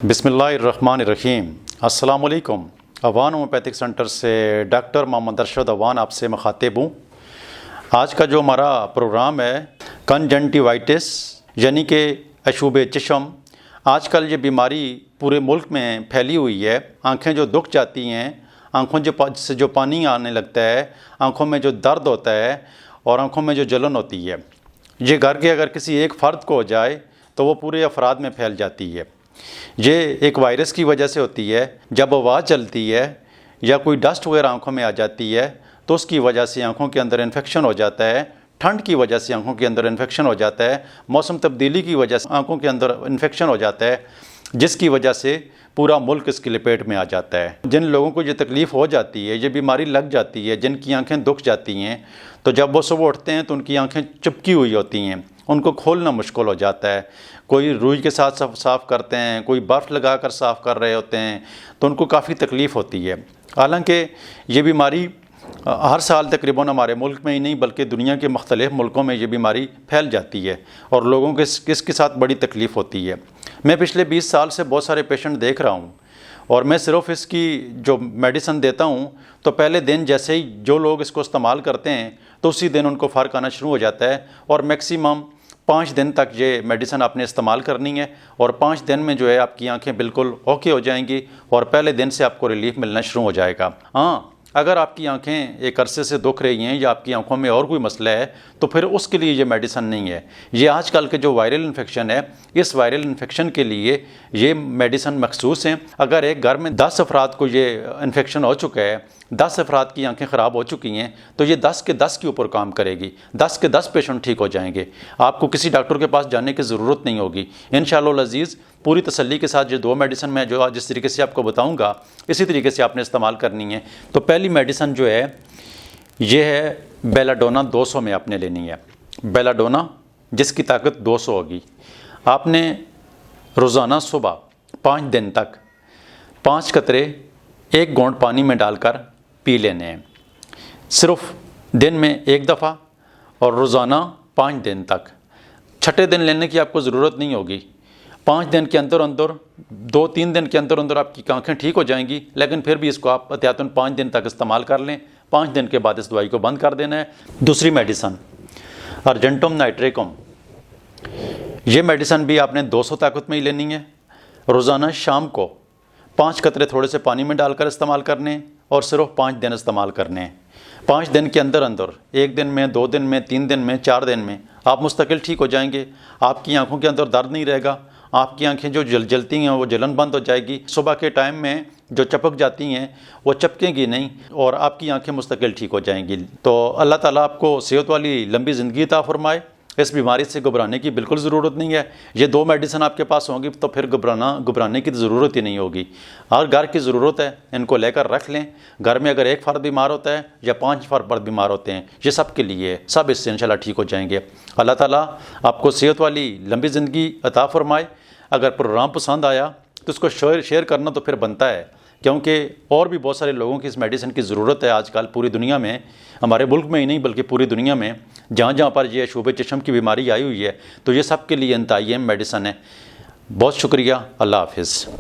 बिस्मिल्लाहिर्रहमानिर्रहीम। अस्सलाम वालेकुम। अवान होम्योपैथिक सेंटर से डॉक्टर मोहम्मद अरशद अवान आपसे मुखातिब हूँ। आज का जो हमारा प्रोग्राम है कंजंक्टिवाइटिस यानी कि अशूब चश्म। आजकल ये बीमारी पूरे मुल्क में फैली हुई है। आँखें जो दुख जाती हैं, आँखों से जो पानी आने लगता है, आँखों में जो दर्द होता है और आँखों में जो जलन होती है, ये घर के अगर किसी एक फ़र्द को हो जाए तो वो पूरे अफराद में फैल जाती है। ये एक वायरस की वजह से होती है। जब आवाज़ चलती है या कोई डस्ट वगैरह आँखों में आ जाती है तो उसकी वजह से आँखों के अंदर इन्फेक्शन हो जाता है। ठंड की वजह से आँखों के अंदर इन्फेक्शन हो जाता है। मौसम तब्दीली की वजह से आँखों के अंदर इन्फेक्शन हो जाता है, जिसकी वजह से पूरा मुल्क इसकी लपेट में आ जाता है। जिन लोगों को ये तकलीफ़ हो जाती है, ये बीमारी लग जाती है, जिनकी आँखें दुख जाती हैं, तो जब वो सुबह उठते हैं तो उनकी आँखें चिपकी हुई होती हैं, उनको खोलना मुश्किल हो जाता है। कोई रुई के साथ साफ़ करते हैं, कोई बर्फ़ लगा कर साफ़ कर रहे होते हैं, तो उनको काफ़ी तकलीफ़ होती है। हालांकि ये बीमारी हर साल तकरीबन हमारे मुल्क में ही नहीं बल्कि दुनिया के मुख्तलिफ़ मुल्कों में ये बीमारी फैल जाती है और लोगों के इसके साथ बड़ी तकलीफ़ होती है। मैं पिछले 20 साल से बहुत सारे पेशेंट देख रहा हूँ और मैं सिर्फ इसकी जो मेडिसिन देता हूँ तो पहले दिन जैसे ही जो लोग इसको इस्तेमाल करते हैं तो उसी दिन उनको फ़र्क आना शुरू हो जाता है और मैक्सिमम 5 दिन तक ये मेडिसिन आपने इस्तेमाल करनी है और 5 दिन में जो है आपकी आंखें बिल्कुल ओके हो जाएंगी और पहले दिन से आपको रिलीफ मिलना शुरू हो जाएगा। हाँ, अगर आपकी आंखें एक अरसे से दुख रही हैं या आपकी आंखों में और कोई मसला है तो फिर उसके लिए ये मेडिसिन नहीं है। ये आजकल के जो वायरल इन्फेक्शन है, इस वायरल इन्फेक्शन के लिए ये मेडिसिन मखसूस हैं। अगर एक घर में 10 अफराद को ये इन्फेक्शन हो चुका है, 10 अफराद की आंखें ख़राब हो चुकी हैं, तो ये 10 के 10 के ऊपर काम करेगी। 10 के 10 पेशेंट ठीक हो जाएंगे। आपको किसी डॉक्टर के पास जाने की ज़रूरत नहीं होगी। इंशाअल्लाह अज़ीज़ पूरी तसल्ली के साथ ये 2 मेडिसिन मैं जो जिस तरीके से आपको बताऊंगा इसी तरीके से आपने इस्तेमाल करनी है। तो पहली मेडिसिन जो है ये है बेलाडोना 200 में आपने लेनी है। बेलाडोना जिसकी ताकत 200 होगी। आपने रोज़ाना सुबह 5 दिन तक 5 कतरे 1 घोंट पानी में डालकर पी लेने हैं, सिर्फ दिन में 1 दफ़ा और रोज़ाना 5 दिन तक। छठे दिन लेने की आपको ज़रूरत नहीं होगी। 5 दिन के अंदर 2-3 दिन के अंदर आपकी आँखें ठीक हो जाएंगी, लेकिन फिर भी इसको आप एहतियातन 5 दिन तक इस्तेमाल कर लें। 5 दिन के बाद इस दवाई को बंद कर देना है। दूसरी मेडिसन अर्जेंटम नाइट्रेकम, ये मेडिसन भी आपने 200 ताकत में ही लेनी है। रोज़ाना शाम को 5 कतरे थोड़े से पानी में डालकर इस्तेमाल करने और सिर्फ 5 दिन इस्तेमाल करने हैं। 5 दिन के अंदर 1 दिन में, 2 दिन में, 3 दिन में, 4 दिन में आप मुस्तकिल ठीक हो जाएंगे। आपकी आंखों के अंदर दर्द नहीं रहेगा। आपकी आंखें जो जलती हैं वो जलन बंद हो जाएगी। सुबह के टाइम में जो चपक जाती हैं वो चपकेंगी नहीं और आपकी आंखें मुस्तकिल ठीक हो जाएंगी। तो अल्लाह ताला आपको सेहत वाली लंबी ज़िंदगी अता फरमाए। इस बीमारी से घबराने की बिल्कुल ज़रूरत नहीं है। ये 2 मेडिसिन आपके पास होंगी तो फिर घबराने की ज़रूरत ही नहीं होगी। हर घर की ज़रूरत है, इनको लेकर रख लें। घर में अगर एक फ़र्द बीमार होता है या 5 फ़र्द बीमार होते हैं, ये सब के लिए है, सब इससे इंशाल्लाह ठीक हो जाएंगे। अल्लाह ताला आपको सेहत वाली लंबी ज़िंदगी अता फरमाए। अगर प्रोग्राम पसंद आया तो इसको शेयर करना तो फिर बनता है, क्योंकि और भी बहुत सारे लोगों की इस मेडिसिन की ज़रूरत है आजकल पूरी दुनिया में। हमारे मुल्क में ही नहीं बल्कि पूरी दुनिया में जहाँ जहाँ पर ये अशूब चश्म की बीमारी आई हुई है, तो ये सब के लिए इंतहाई अहम मेडिसिन है। बहुत शुक्रिया। अल्लाह हाफ़िज़।